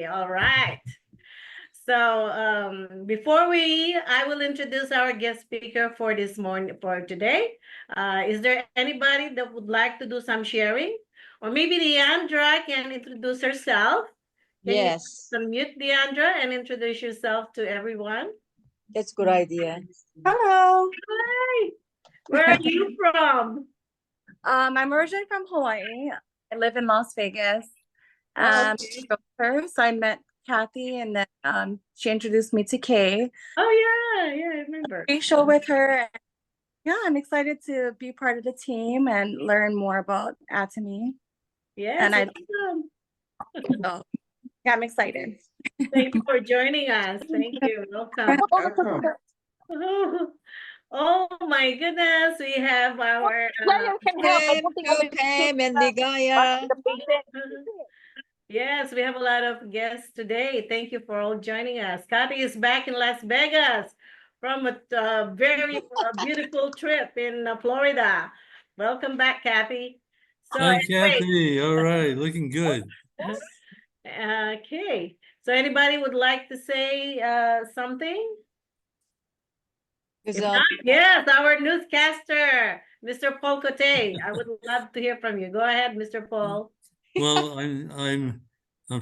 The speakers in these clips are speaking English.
All right. So I will introduce our guest speaker for this morning, for today. Is there anybody that would like to do some sharing? Or maybe Deandra can introduce herself. Can you Yes, unmute Deandra and introduce yourself to everyone? that's a good idea. Hello. Hi. Where are you from? I'm originally from Hawaii. I live in Las Vegas. Oh, So I met Kathy, and then she introduced me to Kay. yeah, I remember. Great show with her. Yeah, I'm excited to be part of the team and learn more about Atomy. Yes, And awesome. so, yeah, I'm excited. Thank you for joining us. Thank you. Welcome. Oh my goodness, we have our Pam and Ligaya. yes, we have a lot of guests today. Thank you for all joining us. Kathy is back in Las Vegas from a very beautiful trip in Florida. Welcome back, Kathy. So Hi, anyway, Kathy. All right, looking good. okay. So anybody would like to say something? If not, yes, our newscaster, Mr. Paul Cote. I would love to hear from you. Go ahead, Mr. Paul. Well, I'm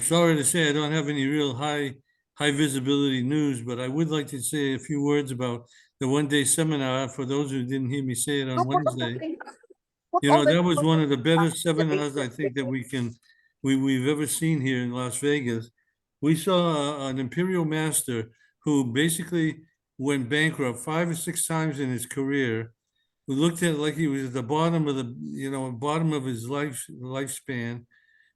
sorry to say I don't have any real high visibility news, but I would like to say a few words about the one-day seminar for those who didn't hear me say it on Wednesday. You know, that was one of the better seminars I think that we've ever seen here in Las Vegas. We saw an imperial master who basically went bankrupt 5 or 6 times in his career, who looked at it like he was at the bottom of bottom of his lifespan.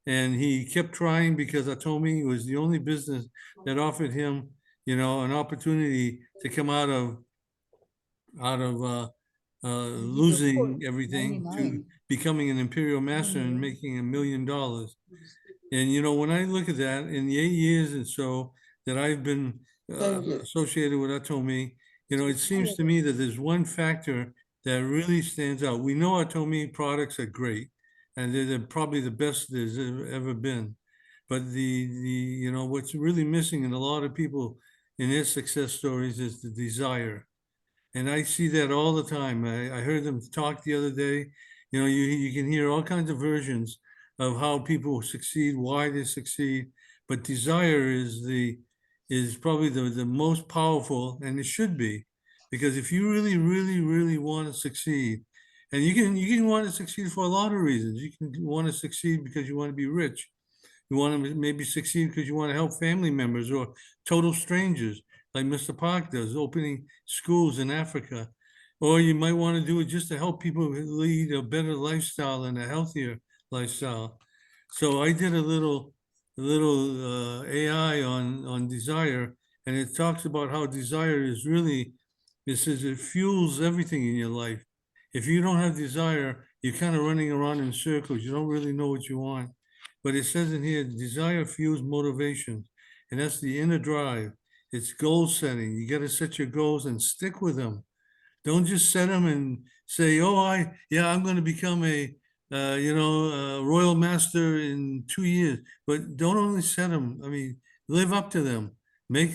And he kept trying because Atomy was the only business that offered him, an opportunity to come out of losing everything to becoming an imperial master and making $1 million. And when I look at that in the 8 years and so that I've been associated with Atomy, it seems to me that there's one factor that really stands out. We know Atomy products are great, and they're probably the best there's ever been. But the what's really missing in a lot of people in their success stories is the desire. And I see that all the time. I heard them talk the other day. You can hear all kinds of versions of how people succeed, why they succeed, but desire is probably the most powerful, and it should be, because if you really, really, really want to succeed, and you can want to succeed for a lot of reasons. You can want to succeed because you want to be rich. You want to maybe succeed because you want to help family members or total strangers, like Mr. Park does, opening schools in Africa. Or you might want to do it just to help people lead a better lifestyle and a healthier lifestyle. So I did a little AI on desire, and it talks about how desire is really, it says it fuels everything in your life. If you don't have desire, you're kind of running around in circles. You don't really know what you want. But it says in here, desire fuels motivation, and that's the inner drive. It's goal setting. You got to set your goals and stick with them. Don't just set them and say, "Oh, I'm going to become a royal master in 2 years." But don't only set them. I mean, live up to them. Make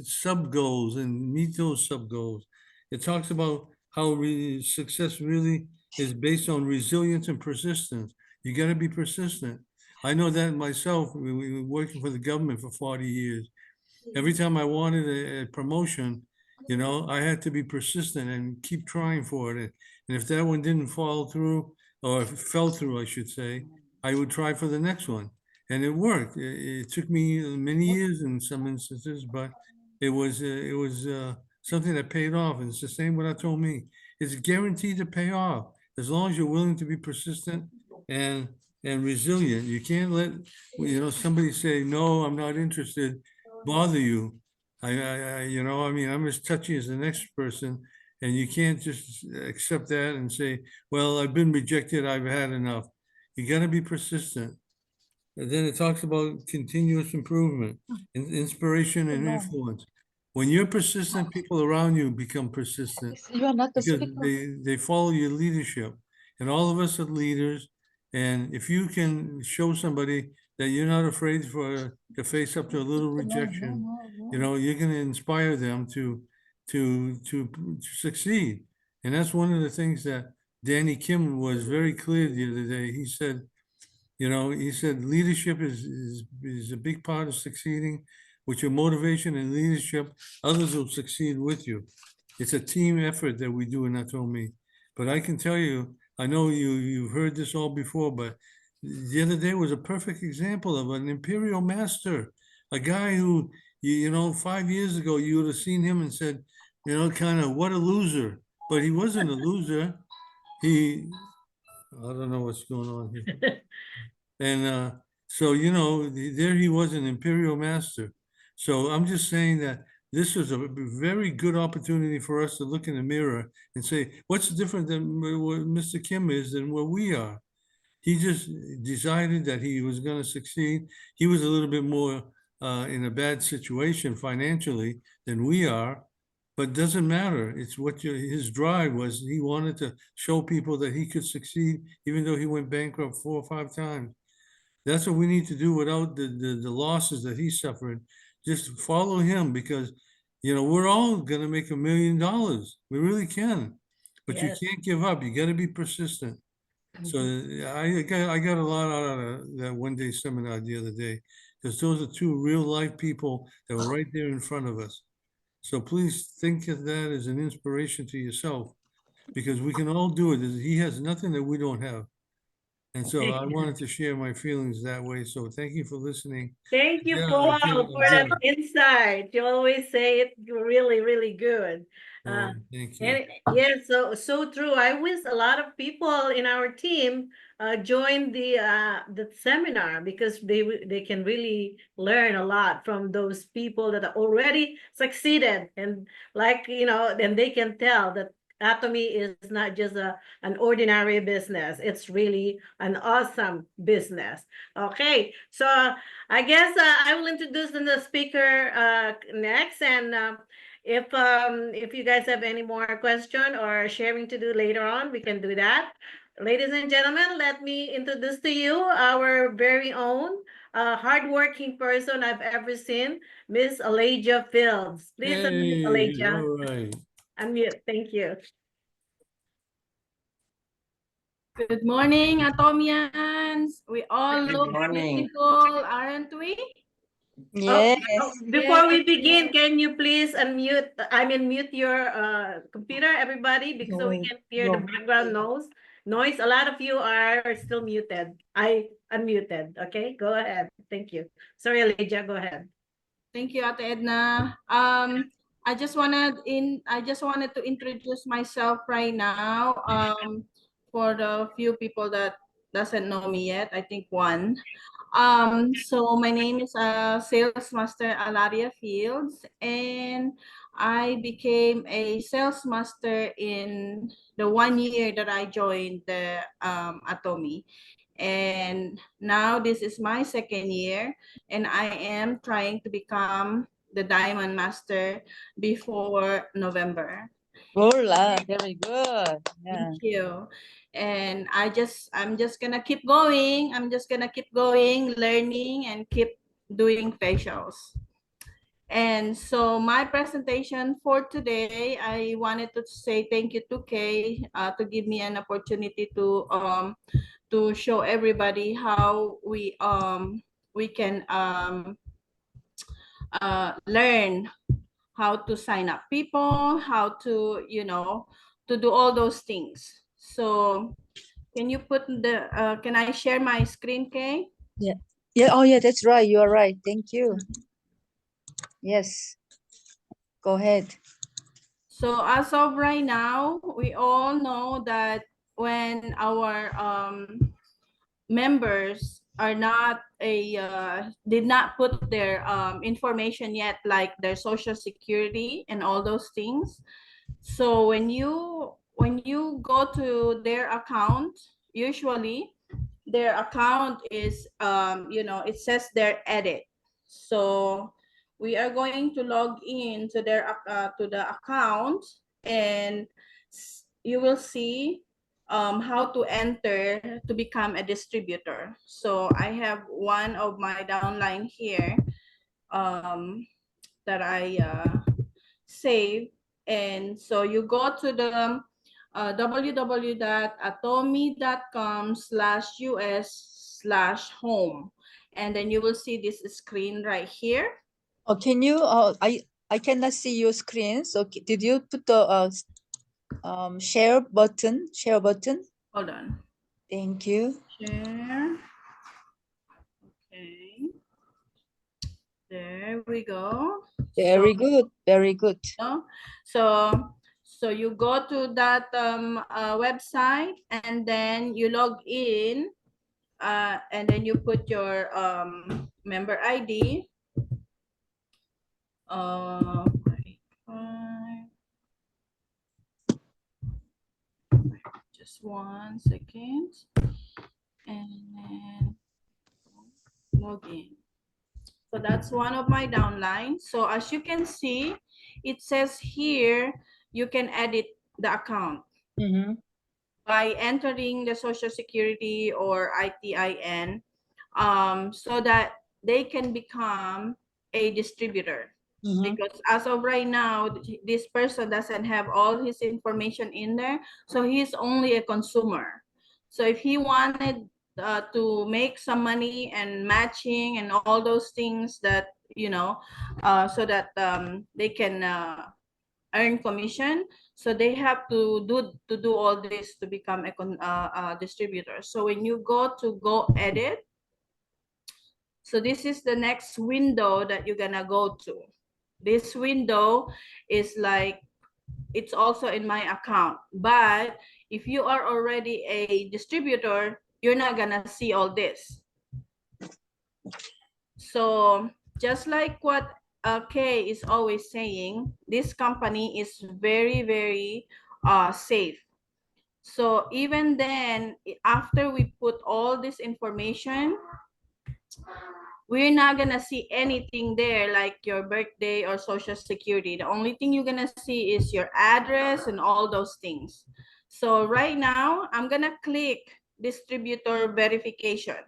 sub goals and meet those sub goals. It talks about how success really is based on resilience and persistence. You got to be persistent. I know that myself. We were working for the government for 40 years. Every time I wanted a promotion, I had to be persistent and keep trying for it. And if that one didn't fall through, or fell through, I should say, I would try for the next one. And it worked. It took me many years in some instances, but it was something that paid off. And it's the same what I told me. It's guaranteed to pay off as long as you're willing to be persistent and resilient. You can't let somebody say, "No, I'm not interested," bother you. I'm as touchy as the next person, and you can't just accept that and say, "Well, I've been rejected, I've had enough." You got to be persistent. And then it talks about continuous improvement, inspiration, and influence. When you're persistent, people around you become persistent You are not the because speaker. they follow your leadership. And all of us are leaders. And if you can show somebody that you're not afraid to face up to a little rejection. You know, you're going to inspire them to succeed. And that's one of the things that Danny Kim was very clear the other day. He said, you know, he said leadership is a big part of succeeding. With your motivation and leadership, others will succeed with you. It's a team effort that we do in Atomy. But I can tell you, I know you've heard this all before, but the other day was a perfect example of an imperial master, a guy who, you know, 5 years ago, you would have seen him and said, you know, kind of, what a loser. But he wasn't a loser. I don't know what's going on here. And so, you know, there he was, an imperial master. So I'm just saying that this was a very good opportunity for us to look in the mirror and say, what's different than what Mr. Kim is than what we are? He just decided that he was going to succeed. He was a little bit more in a bad situation financially than we are, but doesn't matter. It's what his drive was. He wanted to show people that he could succeed, even though he went bankrupt 4 or 5 times. That's what we need to do without the losses that he suffered. Just follow him, because, you know, we're all going to make $1 million. We really can, but Yes. you can't give up. You got to be persistent. So I got a lot out of that one-day seminar the other day, because those are two real life people that were right there in front of us. So please think of that as an inspiration to yourself, because we can all do it. He has nothing that we don't have. And so I wanted to share my feelings that way. So thank you for listening. Thank you, Yeah, Paul, again, for that insight. You always say it really, really good. thank you. And yes, so true. I wish a lot of people in our team join the seminar, because they can really learn a lot from those people that are already succeeded, and like, you know, then they can tell that Atomy is not just an ordinary business. It's really an awesome business. Okay, so I guess I will introduce the speaker next, and if you guys have any more question or sharing to do later on, we can do that. Ladies and gentlemen, let me introduce to you our very own hardworking person I've ever seen, Miss Aladia Fields. Please unmute, Hey, Aladia. all right. Unmute. Thank you. Good morning, Atomians. We all Good look morning. beautiful, aren't we? Yes. Before we Yes, begin, yes. can you please mute your computer, everybody, because so we can hear the background noise. A lot of you are still muted. I unmuted. Okay, go ahead. Thank you. Sorry, Elijah, go ahead. Thank you, Ate Edna. I just wanted to introduce myself right now. For the few people that doesn't know me yet, I think one. So my name is Sales Master Aladia Fields, and I became a sales master in the 1 year that I joined the Atomy. And now this is my 2nd year, and I am trying to become the Diamond Master before November. Hola, very good. Yeah. Thank you. And I'm just gonna keep going. I'm just gonna keep going, learning, and keep doing facials. And so my presentation for today, I wanted to say thank you to Kay to give me an opportunity to show everybody how we can learn how to sign up people, how to, you know, to do all those things. So can you put can I share my screen, Kay? Yeah. Yeah. Oh, yeah, that's right. You are right. Thank you. Yes. Go ahead. So as of right now, we all know that when our members are not did not put their information yet, like their social security and all those things. So when you go to their account, usually their account is you know, it says their edit. So we are going to log in to their to the account, and you will see how to enter to become a distributor. So I have one of my downline here that I save. And so you go to the www.atomy.com/us/home, and then you will see this screen right here. Oh, can you? I cannot see your screen. So did you put the share button? Share button. Hold on. Thank you. Share. Okay. There we go. Very good. Very good. No? So you go to that website, and then you log in, and then you put your member ID. Fine. Just 1 second, and then log in. So that's one of my downlines. So as you can see, it says here you can edit the account by entering the Social Security or ITIN, so that they can become a distributor. Because as of right now, this person doesn't have all his information in there, so he's only a consumer. So if he wanted to make some money and matching and all those things that, you know, so that they can earn commission, so they have to do all this to become a distributor. So when you go to go edit, so this is the next window that you're gonna go to. This window is like, it's also in my account, but if you are already a distributor, you're not gonna see all this. So just like what Kay is always saying, this company is very, very safe. So even then, after we put all this information, we're not gonna see anything there like your birthday or social security. The only thing you're gonna see is your address and all those things. So right now, I'm gonna click distributor verification.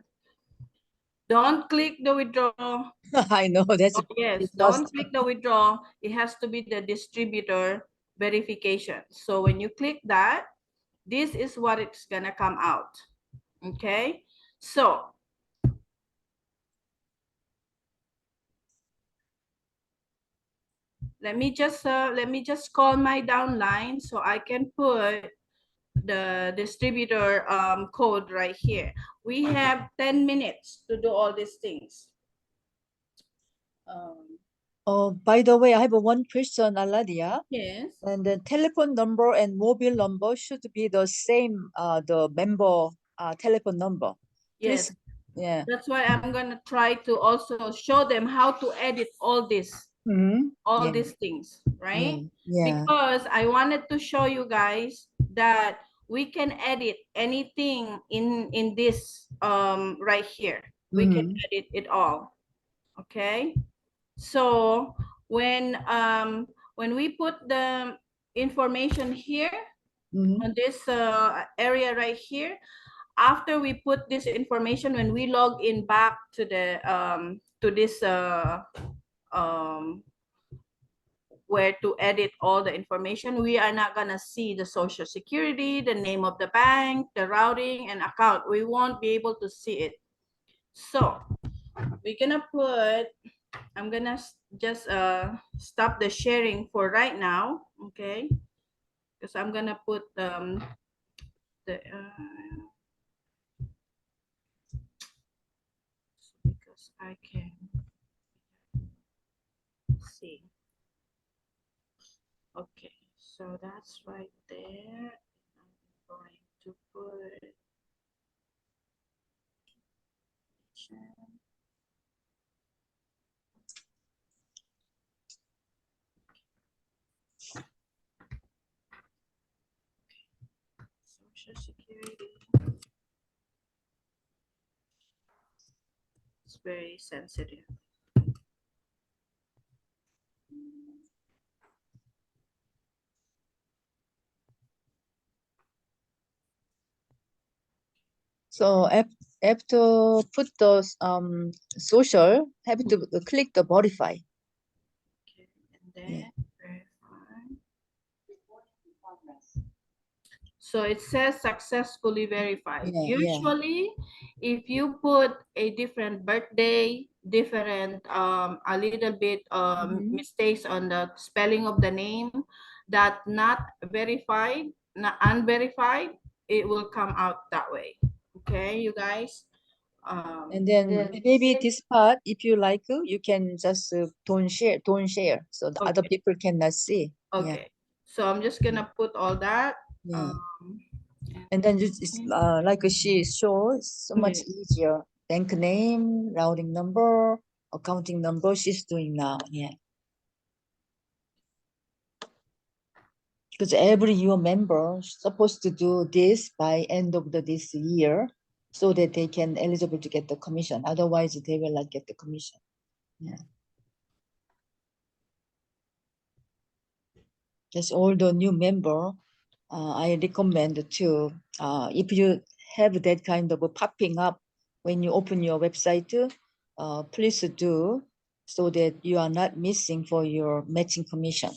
Don't click the withdraw. I know that's Oh, yes, it's don't just click the withdraw. It has to be the distributor verification. So when you click that, this is what it's gonna come out. Okay, so let me just call my downline so I can put the distributor code right here. We have 10 minutes to do all these things. Oh, by the way, I have one question, Aladia. Yes. And the telephone number and mobile number should be the same, the member telephone number. Yes. Please, yeah. That's why I'm gonna try to also show them how to edit all this, all Yeah. these things, right? Yeah. Because I wanted to show you guys that we can edit anything in this right here. We can edit it all. Okay, so when we put the information here on this area right here, after we put this information, when we log in back to the to this where to edit all the information, we are not gonna see the social security, the name of the bank, the routing and account. We won't be able to see it. So we're gonna put, I'm gonna just stop the sharing for right now, okay? Because I'm gonna put the because I can see. Okay, so that's right there. I'm going to put Social Security. It's very sensitive. So after put the social, have to click the verify. Okay, and then Yeah. verify. So it says successfully verified. Yeah, yeah. Usually, if you put a different birthday, different a little bit Mhm. mistakes on the spelling of the name, that not verified, not unverified, it will come out that way. Okay, you guys. And then maybe this part, if you like, you can just don't share, so the other Okay. people cannot see. Yeah, Okay. So I'm just gonna put all that. yeah. Um, And then it's like she shows so much easier. Bank name, routing number, accounting number. She's doing now. Yeah. Because every year member supposed to do this by end of this year, so that they can eligible to get the commission. Otherwise, they will not get the commission. Yeah. Just all the new member, I recommend to if you have that kind of a popping up when you open your website, please do, so that you are not missing for your matching commission.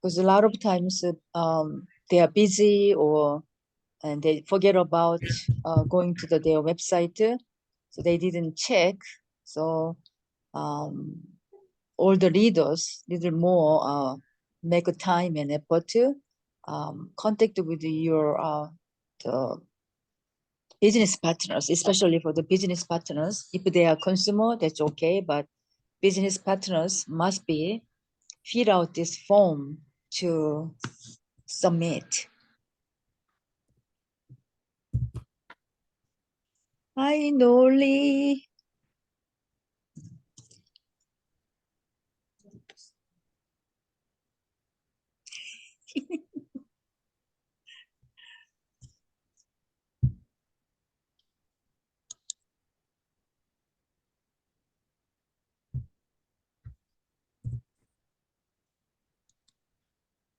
Because a lot of times they are busy, or and they forget about going to their website, so they didn't check. So all the leaders little more make a time and effort to contact with your the business partners, especially for the business partners. If they are consumer, that's okay, but business partners must be fill out this form to submit. Hi, Noli.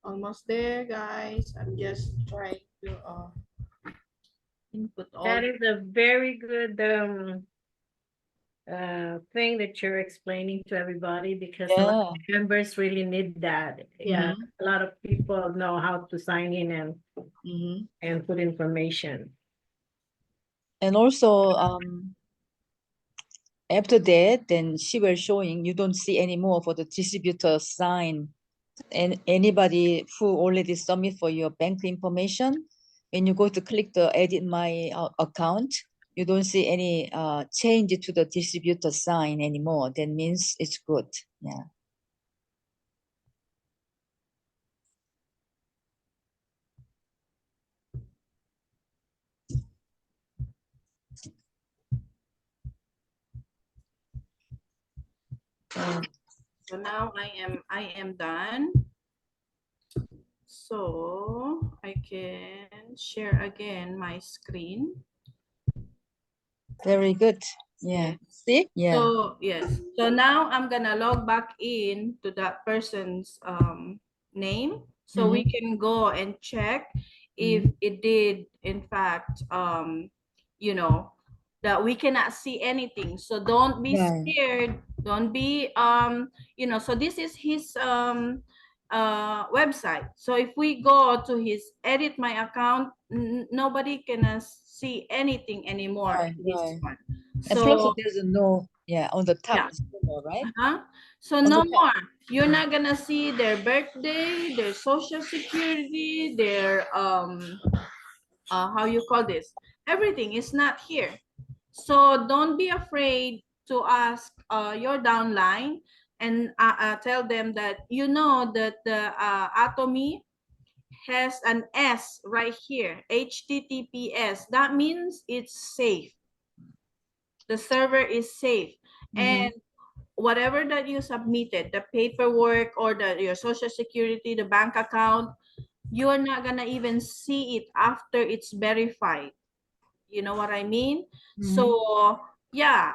almost there, guys. I'm just trying to input all. That is a very good thing that you're explaining to everybody, because a lot Yeah. of members really need that. Yeah, a lot of people know how to sign in and put information. And also, after that, then she will showing you don't see anymore for the distributor sign. And anybody who already submit for your bank information, when you go to click the edit my account, you don't see any change to the distributor sign anymore. That means it's good. Yeah. So now I am done. So I can share again my screen. Very good. Yeah. See? Yeah. So yes. So now I'm gonna log back in to that person's name, so we can go and check if it did in fact you know, that we cannot see anything. So don't be Right. scared. Don't be you know. So this is his website. So if we go to his edit my account, nobody can see anything anymore. Right, This right. one. And plus So there's no, yeah, on the top, yeah. it's no more, right? So On the no top. more. You're not gonna see their birthday, their social security, their how you call this? Everything is not here. So don't be afraid to ask your downline and tell them that you know that the Atomy has an S right here, HTTPS. That means it's safe. The server is safe. And whatever that you submitted, the paperwork or your social security, the bank account, you're not gonna even see it after it's verified. You know what I mean? Mhm. So yeah,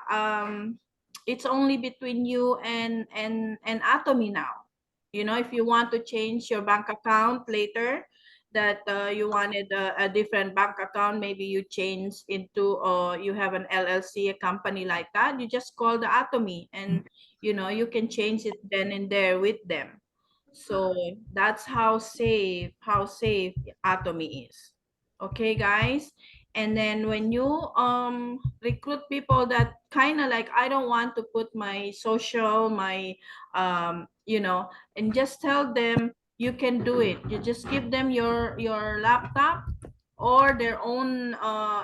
it's only between you and Atomy now. You know, if you want to change your bank account later, that you wanted a different bank account, maybe you change into you have an LLC, a company like that, you just call the Atomy, and you know, you can change it then and there with them. So that's how safe Atomy is. Okay, guys. And then when you recruit people that kind of like, I don't want to put my social, my you know, and just tell them you can do it. You just give them your laptop or their own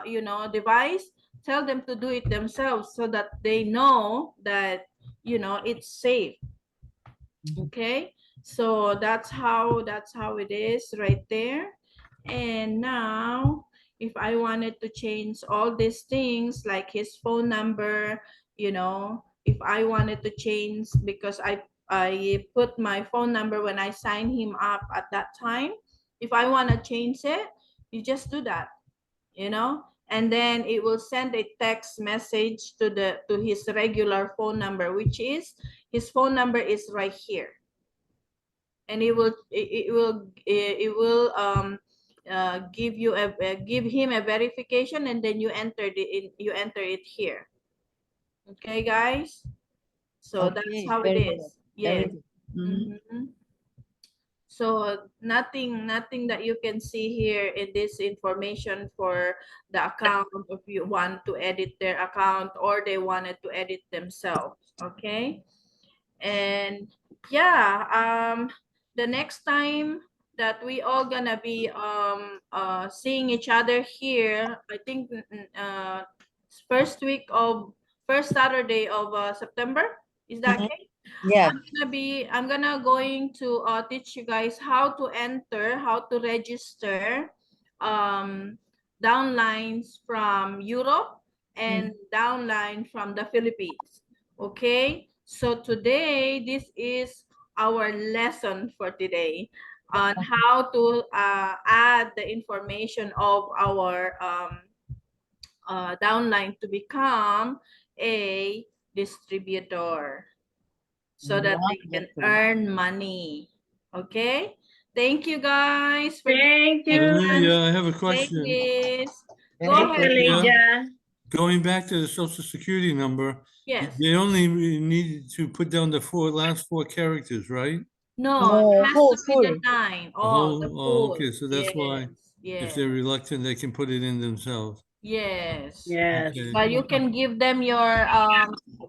you know, device. Tell them to do it themselves so that they know that, you know, it's safe. Okay, so that's how it is right there. And now if I wanted to change all these things like his phone number, you know, if I wanted to change, because I put my phone number when I signed him up at that time, if I want to change it, you just do that, you know, and then it will send a text message to his regular phone number, which is his phone number is right here, and it will give you give him a verification, and then you enter it here. Okay, guys, so that's Okay, how it very good. is. Very Yes. good. Mhm. Mhm. So nothing that you can see here in this information for the account, if you want to edit their account or they wanted to edit themselves. Okay. And yeah, the next time that we all gonna be seeing each other here, I think first week of first Saturday of September, is that Mhm. okay? Yeah. I'm gonna going to teach you guys how to enter, how to register downlines from Europe and downline from the Philippines. Okay, so today this is our lesson for today on how to add the information of our downline to become a distributor so that they can Wonderful. earn money. Okay, thank you guys for Thank joining you. us. Aledia, I have a question. Playlist. Go Very Thank you, ahead. good. Yeah. Elijah. Going back to the social security number, Yes. they only need to put down the last four characters, right? No, it No, has whole to be the full. 9. The Oh, the whole, oh, full. okay, so that's Yes. why if Yes. they're reluctant, they can put it in themselves. Yes. Yes. Okay. But you can give them your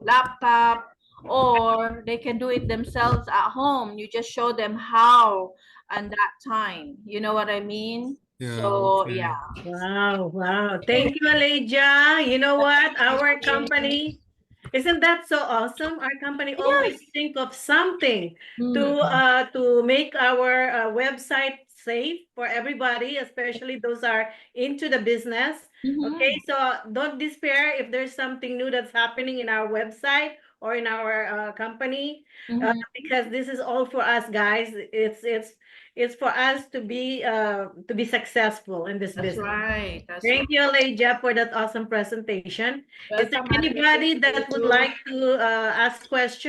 laptop, or they can do it themselves at home. You just show them how and that time. You know what I mean? Yeah, So okay. yeah. Wow, wow. Thank you, Elijah. You know what? Our company, isn't that so awesome? Our company always Yes. think of something Mm. to make our website safe for everybody, especially those are into the business. Okay, Mhm. so don't despair if there's something new that's happening in our website or in our company, Mhm. because this is all for us, guys. It's for us to be successful in this That's business. right. That's right. Thank you, Elijah, for that awesome presentation. Is there Welcome, Ate. anybody that would like to ask questions?